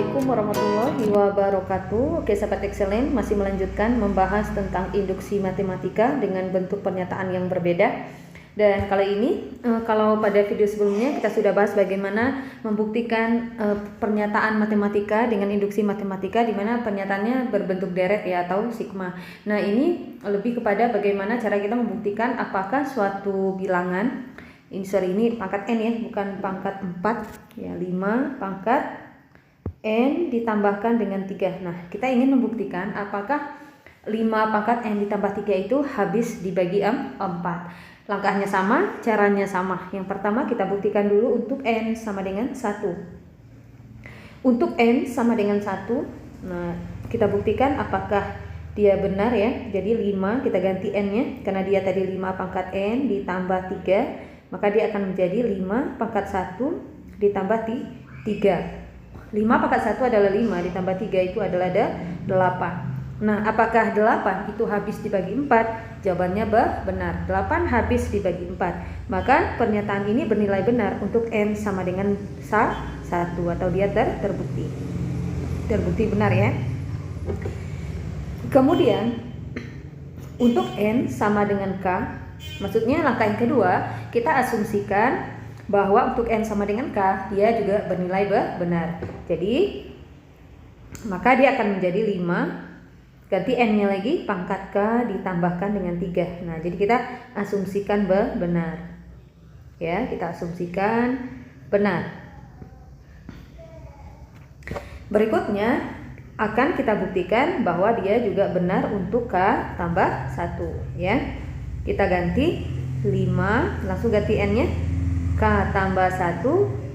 Assalamualaikum warahmatullahi wabarakatuh. Oke sahabat excellent, masih melanjutkan membahas tentang induksi matematika dengan bentuk pernyataan yang berbeda. Dan kali ini kalau pada video sebelumnya kita sudah bahas bagaimana membuktikan pernyataan matematika dengan induksi matematika, di mana pernyataannya berbentuk deret ya atau sigma. Nah ini lebih kepada bagaimana cara kita membuktikan apakah suatu bilangan, ini pangkat n ya, bukan pangkat 4 ya, 5 pangkat n ditambahkan dengan 3. Nah, kita ingin membuktikan apakah 5 pangkat n ditambah 3 itu habis dibagi 4. Langkahnya sama, caranya sama. Yang pertama kita buktikan dulu untuk n sama dengan 1. Untuk n sama dengan 1, nah kita buktikan apakah dia benar ya. Jadi 5 kita ganti n-nya, karena dia tadi 5 pangkat n ditambah 3, maka dia akan menjadi 5 pangkat 1 ditambah 3. 5 pangkat 1 adalah 5, ditambah 3 itu adalah 8. Nah, apakah 8 itu habis dibagi 4? Jawabannya benar. 8 habis dibagi 4. Maka pernyataan ini bernilai benar untuk n sama dengan 1, atau dia terbukti. Terbukti benar ya. Kemudian untuk n sama dengan k, maksudnya langkah yang kedua, kita asumsikan bahwa untuk n sama dengan k dia juga bernilai benar. Jadi maka dia akan menjadi 5, ganti n-nya lagi pangkat k ditambahkan dengan 3. Nah, jadi kita asumsikan benar. Ya, kita asumsikan benar. Berikutnya akan kita buktikan bahwa dia juga benar untuk k tambah 1 ya. Kita ganti 5, langsung ganti n-nya, k tambah 1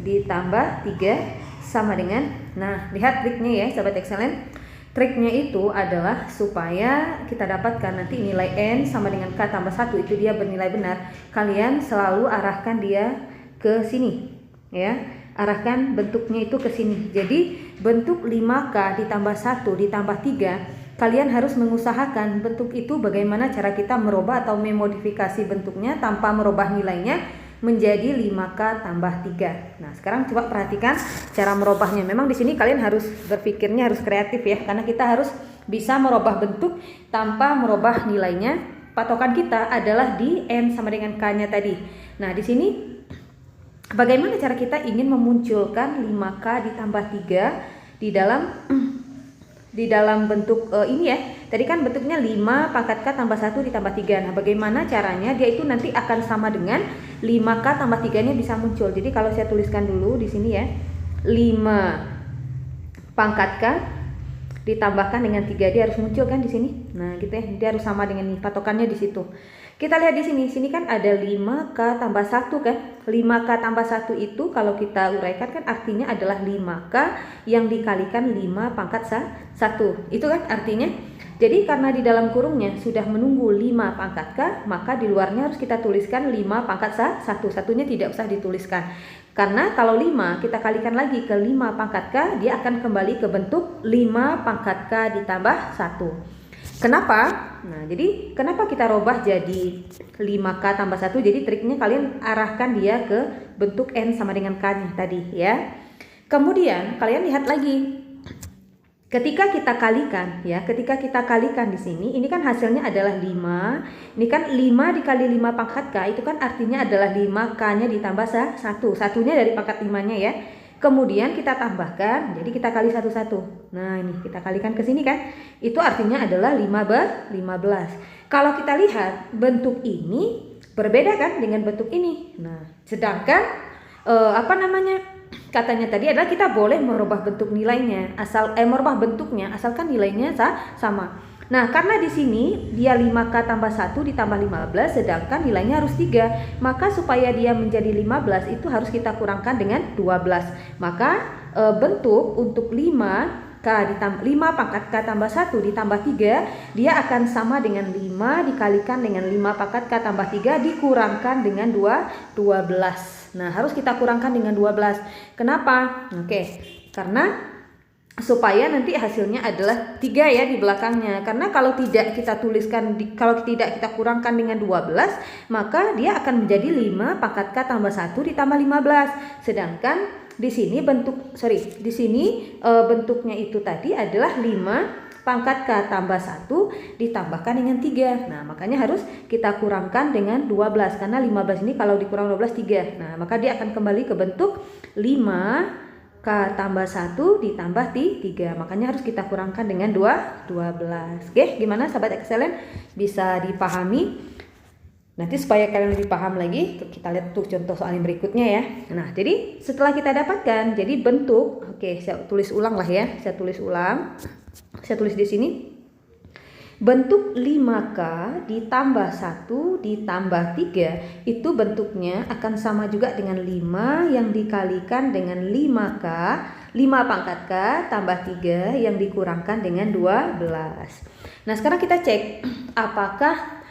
ditambah 3 sama dengan, nah lihat triknya ya sahabat excellent. Triknya itu adalah supaya kita dapatkan nanti nilai n sama dengan k tambah 1 itu dia bernilai benar. Kalian selalu arahkan dia ke sini ya, arahkan bentuknya itu ke sini. Jadi bentuk 5k ditambah 1 ditambah 3, kalian harus mengusahakan bentuk itu bagaimana cara kita merubah atau memodifikasi bentuknya tanpa merubah nilainya menjadi 5k tambah 3. Nah, sekarang coba perhatikan cara merubahnya. Memang di sini kalian harus berpikirnya harus kreatif ya, karena kita harus bisa merubah bentuk tanpa merubah nilainya. Patokan kita adalah di n sama dengan k-nya tadi. Nah, di sini bagaimana cara kita ingin memunculkan 5k ditambah 3 di dalam bentuk ini ya. Tadi kan bentuknya 5 pangkat k tambah 1 ditambah 3. Nah, bagaimana caranya dia itu nanti akan sama dengan 5k tambah 3-nya bisa muncul. Jadi kalau saya tuliskan dulu di sini ya, 5 pangkat k ditambahkan dengan 3, dia harus muncul kan di sini. Nah, gitu ya. Dia harus sama dengan ini, patokannya di situ. Kita lihat di sini. Sini kan ada 5k tambah 1 kan. 5k tambah 1 itu kalau kita uraikan kan artinya adalah 5k yang dikalikan 5 pangkat 1. Itu kan artinya. Jadi karena di dalam kurungnya sudah menunggu 5 pangkat k, maka di luarnya harus kita tuliskan 5 pangkat 1. Satunya tidak usah dituliskan. Karena kalau 5 kita kalikan lagi ke 5 pangkat k, dia akan kembali ke bentuk 5 pangkat k ditambah 1. Kenapa? Nah, jadi kenapa kita robah jadi 5k tambah 1? Jadi triknya kalian arahkan dia ke bentuk n sama dengan k-nya tadi ya. Kemudian kalian lihat lagi. Ketika kita kalikan ya, ketika kita kalikan di sini, ini kan hasilnya adalah 5. Ini kan 5 dikali 5 pangkat k, itu kan artinya adalah 5k-nya ditambah 1. Satunya dari pangkat 5-nya ya. Kemudian kita tambahkan, jadi kita kali 1. Nah, ini kita kalikan ke sini kan. Itu artinya adalah 15. Kalau kita lihat bentuk ini berbeda kan dengan bentuk ini. Nah, sedangkan katanya tadi adalah kita boleh merubah bentuk nilainya, merubah bentuknya asalkan nilainya sama. Nah, karena di sini dia 5k tambah 1 ditambah 15, sedangkan nilainya harus 3. Maka supaya dia menjadi 15 itu harus kita kurangkan dengan 12. Maka bentuk untuk 5 pangkat k tambah 1 ditambah 3, dia akan sama dengan 5 dikalikan dengan 5 pangkat k tambah 3 dikurangkan dengan 12. Nah, harus kita kurangkan dengan 12. Kenapa? Oke, karena supaya nanti hasilnya adalah 3 ya di belakangnya. Karena kalau tidak kita tuliskan, kalau tidak kita kurangkan dengan 12, maka dia akan menjadi 5 pangkat k tambah 1 ditambah 15. Sedangkan di sini bentuknya itu tadi adalah 5 pangkat K tambah 1 ditambahkan dengan 3. Nah, makanya harus kita kurangkan dengan 12 karena 15 ini kalau dikurang 12 3. Nah, maka dia akan kembali ke bentuk 5 K tambah 1 ditambah 3. Makanya harus kita kurangkan dengan 12. Oke, gimana sahabat Excellent? Bisa dipahami? Nanti supaya kalian lebih paham lagi, kita lihat untuk contoh soal yang berikutnya ya. Nah, jadi setelah kita dapatkan, jadi bentuk, oke, saya tulis ulang lah ya. Saya tulis di sini. Bentuk 5K ditambah 1 ditambah 3 itu bentuknya akan sama juga dengan 5 yang dikalikan dengan 5K, 5 pangkat K tambah 3 yang dikurangkan dengan 12. Nah, sekarang kita cek apakah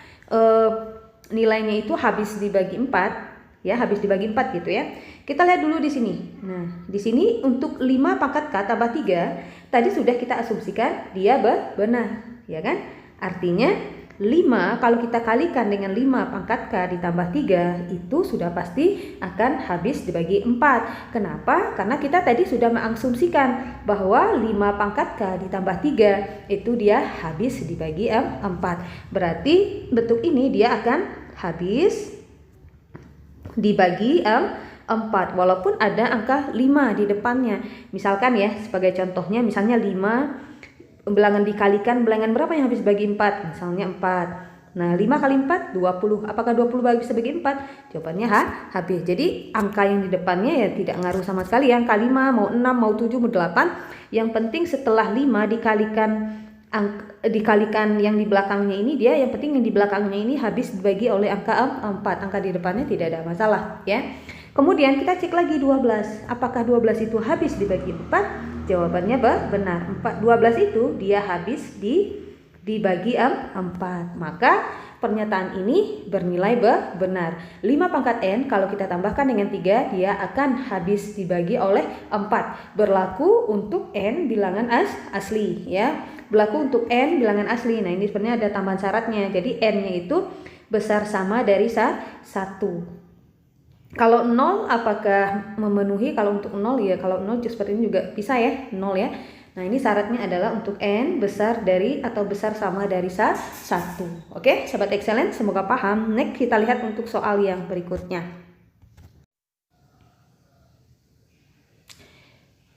nilainya itu habis dibagi 4 ya, habis dibagi 4 gitu ya. Kita lihat dulu di sini. Nah, di sini untuk 5 pangkat K tambah 3 tadi sudah kita asumsikan dia benar, ya kan? Artinya 5 kalau kita kalikan dengan 5 pangkat K ditambah 3 itu sudah pasti akan habis dibagi 4. Kenapa? Karena kita tadi sudah mengasumsikan bahwa 5 pangkat K ditambah 3 itu dia habis dibagi 4. Berarti bentuk ini dia akan habis dibagi 4 walaupun ada angka 5 di depannya. Misalkan ya, sebagai contohnya misalnya 5 bilangan dikalikan bilangan berapa yang habis bagi 4? Misalnya 4. Nah, 5 kali 4 20. Apakah 20 bisa bagi 4? Jawabannya habis. Jadi angka yang di depannya ya tidak ngaruh sama sekali. Angka 5 mau 6 mau 7 mau 8, yang penting setelah 5 dikalikan yang di belakangnya ini, dia yang penting yang di belakangnya ini habis dibagi oleh angka 4. Angka di depannya tidak ada masalah ya. Kemudian kita cek lagi 12. Apakah 12 itu habis dibagi 4? Jawabannya benar. 12 itu dia habis dibagi 4. Maka pernyataan ini bernilai benar. 5 pangkat N kalau kita tambahkan dengan 3 dia akan habis dibagi oleh 4. Berlaku untuk N bilangan asli ya. Berlaku untuk N bilangan asli. Nah, ini sebenarnya ada tambahan syaratnya. Jadi N-nya itu besar sama dari 1. Kalau 0 apakah memenuhi? Kalau untuk 0 ya, kalau 0 seperti ini juga bisa ya, 0 ya. Nah, ini syaratnya adalah untuk N besar dari atau besar sama dari 1. Oke, sahabat Excellent, semoga paham. Next kita lihat untuk soal yang berikutnya.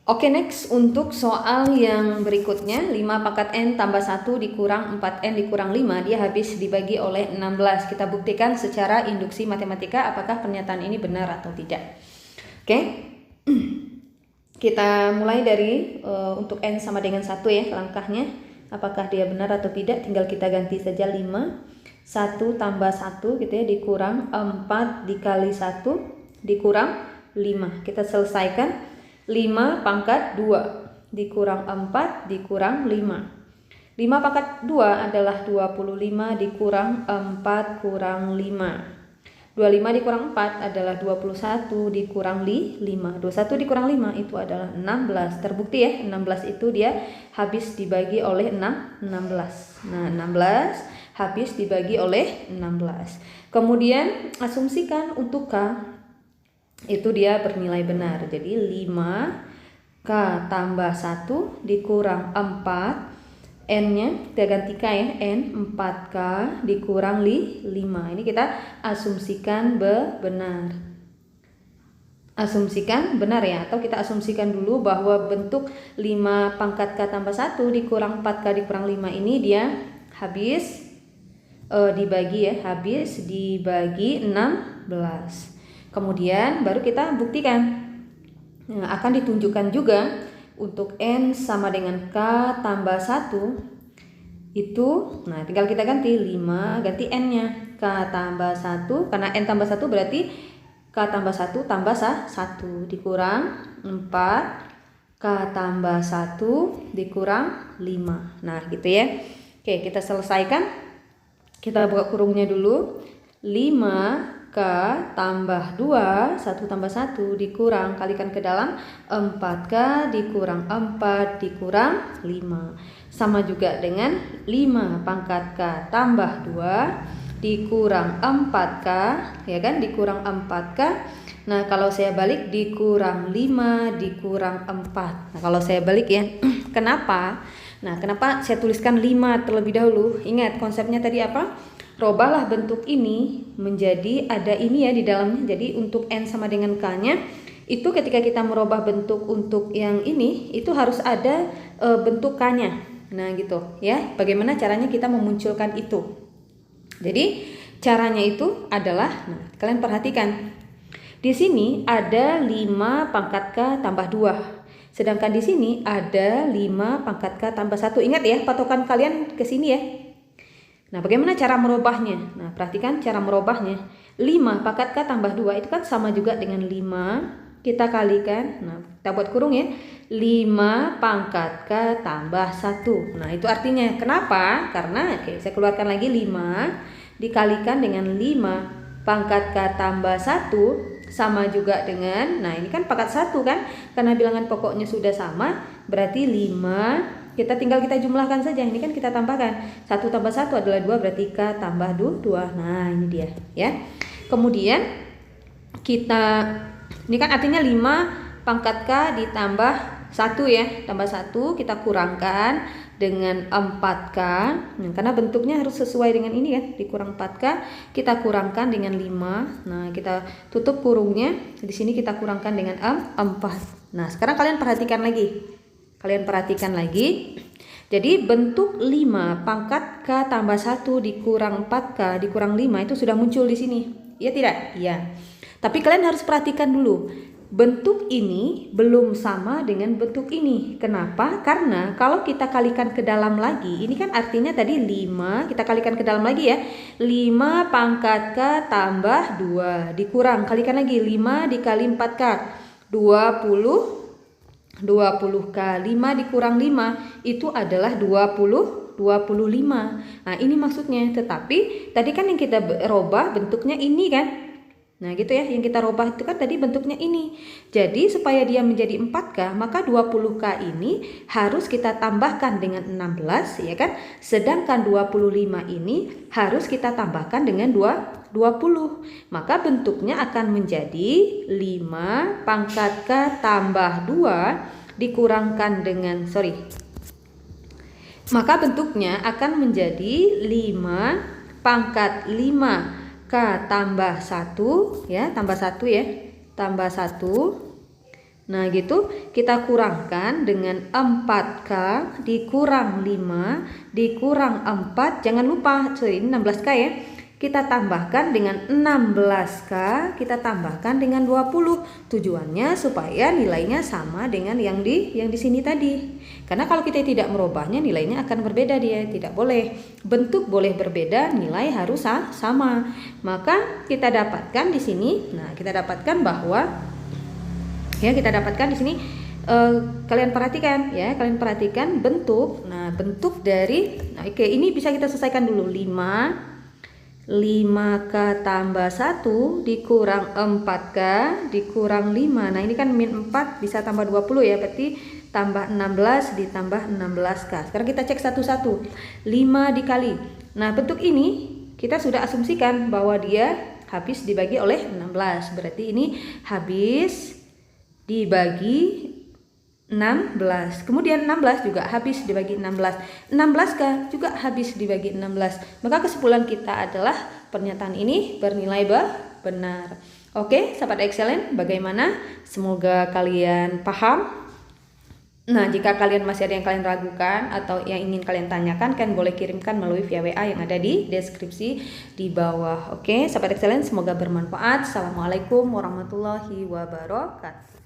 Oke, next untuk soal yang berikutnya, 5 pangkat N tambah 1 dikurang 4N dikurang 5 dia habis dibagi oleh 16. Kita buktikan secara induksi matematika apakah pernyataan ini benar atau tidak. Oke, kita mulai dari untuk N sama dengan 1 ya langkahnya. Apakah dia benar atau tidak, tinggal kita ganti saja 5. 1 tambah 1 gitu ya, dikurang 4 dikali 1 dikurang 5. Kita selesaikan. 5 pangkat 2 dikurang 4 dikurang 5. 5 pangkat 2 adalah 25 dikurang 4 kurang 5. 25 dikurang 4 adalah 21 dikurang 5. 21 dikurang 5 itu adalah 16. Terbukti ya, 16 itu dia habis dibagi oleh 16. Nah, 16 habis dibagi oleh 16. Kemudian asumsikan untuk K itu dia bernilai benar. Jadi 5K tambah 1 dikurang 4, N-nya kita ganti K ya, N 4K dikurang 5. Ini kita asumsikan benar. Asumsikan benar ya, atau kita asumsikan dulu bahwa bentuk 5 pangkat K tambah 1 dikurang 4K dikurang 5 ini dia habis dibagi ya, habis dibagi 16. Kemudian baru kita buktikan. Nah, akan ditunjukkan juga untuk N sama dengan K tambah 1 itu, nah tinggal kita ganti 5 ganti N-nya K tambah 1, karena N tambah 1 berarti K tambah 1 tambah 1 dikurang 4 K tambah 1 dikurang 5. Nah gitu ya. Oke, kita selesaikan. Kita buka kurungnya dulu. 5 K tambah 2, 1 tambah 1 dikurang, kalikan ke dalam 4K dikurang 4 dikurang 5. Sama juga dengan 5 pangkat K tambah 2 dikurang 4K, ya kan, dikurang 4K. Nah, kalau saya balik dikurang 5 dikurang 4. Nah, kalau saya balik ya, kenapa? Nah, kenapa saya tuliskan 5 terlebih dahulu? Ingat konsepnya tadi apa? Robahlah bentuk ini menjadi ada ini ya di dalamnya. Jadi untuk N sama dengan K-nya, itu ketika kita merubah bentuk untuk yang ini, itu harus ada bentuk K-nya. Nah, gitu ya. Bagaimana caranya kita memunculkan itu? Jadi, caranya itu adalah, nah, kalian perhatikan. Di sini ada 5 pangkat K tambah 2. Sedangkan di sini ada 5 pangkat K tambah 1. Ingat ya, patokan kalian ke sini ya. Nah, bagaimana cara merubahnya? Nah, perhatikan cara merubahnya. 5 pangkat K tambah 2 itu kan sama juga dengan 5. Kita kalikan. Nah, kita buat kurung ya. 5 pangkat K tambah 1. Nah, itu artinya kenapa? Karena saya keluarkan lagi 5 dikalikan dengan 5 pangkat K tambah 1 sama juga dengan, nah ini kan pangkat 1 kan, karena bilangan pokoknya sudah sama, berarti 5, kita jumlahkan saja, ini kan kita tambahkan, 1 tambah 1 adalah 2, berarti K tambah 2, nah ini dia ya. Kemudian ini kan artinya 5 pangkat K ditambah 1 ya, tambah 1 kita kurangkan dengan 4K, nah, karena bentuknya harus sesuai dengan ini ya, dikurang 4K, kita kurangkan dengan 5, nah kita tutup kurungnya, di sini kita kurangkan dengan 4. Nah sekarang kalian perhatikan lagi, jadi bentuk 5 pangkat K tambah 1 dikurang 4K dikurang 5 itu sudah muncul di sini, ya tidak? Iya. Tapi kalian harus perhatikan dulu, bentuk ini belum sama dengan bentuk ini. Kenapa? Karena kalau kita kalikan ke dalam lagi, ini kan artinya tadi 5, kita kalikan ke dalam lagi ya. 5 pangkat K tambah 2 dikurang, kalikan lagi 5 dikali 4K 20K, 5 dikurang 5 itu adalah 25. Nah ini maksudnya, tetapi tadi kan yang kita robah bentuknya ini kan. Nah gitu ya, yang kita robah itu kan tadi bentuknya ini. Jadi supaya dia menjadi 4K, maka 20K ini harus kita tambahkan dengan 16 ya kan. Sedangkan 25 ini harus kita tambahkan dengan 20. Maka bentuknya akan menjadi 5 pangkat K tambah 2 dikurangkan dengan maka bentuknya akan menjadi 5 pangkat 5 K tambah 1 ya, tambah 1. Nah gitu, kita kurangkan dengan 4K dikurang 5 dikurang 4, jangan lupa ini 16K ya, kita tambahkan dengan 16K, kita tambahkan dengan 20. Tujuannya supaya nilainya sama dengan yang di sini tadi. Karena kalau kita tidak merubahnya, nilainya akan berbeda dia, tidak boleh. Bentuk boleh berbeda, nilai harus sama. Maka kita dapatkan di sini, nah kita dapatkan bahwa ya kita dapatkan di sini kalian perhatikan ya, bentuk. Nah, bentuk dari oke, ini bisa kita selesaikan dulu. 5K tambah 1 dikurang 4K dikurang 5. Nah ini kan min 4 bisa tambah 20 ya, berarti tambah 16 ditambah 16K. Sekarang kita cek satu-satu. 5 dikali, nah bentuk ini kita sudah asumsikan bahwa dia habis dibagi oleh 16. Berarti ini habis dibagi 16. Kemudian 16 juga habis dibagi 16. 16K juga habis dibagi 16. Maka kesimpulan kita adalah pernyataan ini bernilai benar. Oke, sahabat excellent, bagaimana? Semoga kalian paham. Nah, jika kalian masih ada yang kalian ragukan atau yang ingin kalian tanyakan, kalian boleh kirimkan melalui via WA yang ada di deskripsi di bawah. Oke, sahabat excellent, semoga bermanfaat. Assalamualaikum warahmatullahi wabarakatuh.